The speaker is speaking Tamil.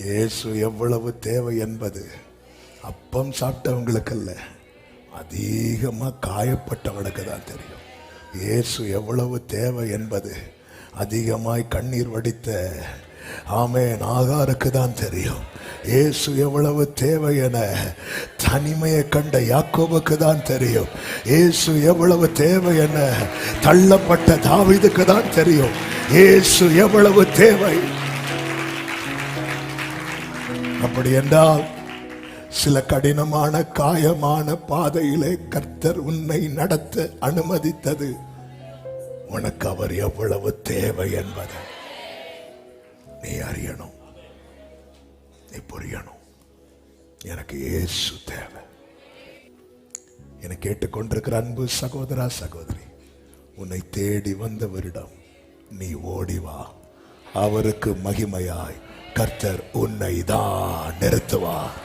இயேசு எவ்வளவு தேவை என்பது அப்பம் சாப்பிட்டவங்களுக்கு அல்ல, அதிகமா காயப்பட்டவனுக்கு தான் தெரியும். இயேசு எவ்வளவு தேவை என்பது அதிகமாய் கண்ணீர் வடித்த ஆமென் ஆகாருக்கு தான் தெரியும். இயேசு எவ்வளவு தேவை என தனிமையை கண்ட யாக்கோபுக்கு தான் தெரியும். இயேசு எவ்வளவு தேவை என தள்ளப்பட்ட தாவீதுக்கு தான் தெரியும். இயேசு எவ்வளவு தேவை. அப்படி என்றால் சில கடினமான காயமான பாதையிலே கர்த்தர் உன்னை நடத்த அனுமதித்தது உனக்கு அவர் எவ்வளவு தேவை என்பதை நீ அறியணும், நீ புரியணும். எனக்கு இயேசு தேவை. என்னை கேட்டுக்கொண்டிருக்கிற அன்பு சகோதரா சகோதரி, உன்னை தேடி வந்தவரிடம் நீ ஓடி வா. அவருக்கு மகிமையாய் கர்த்தர் உன்னை தான் நிறுத்துவார்.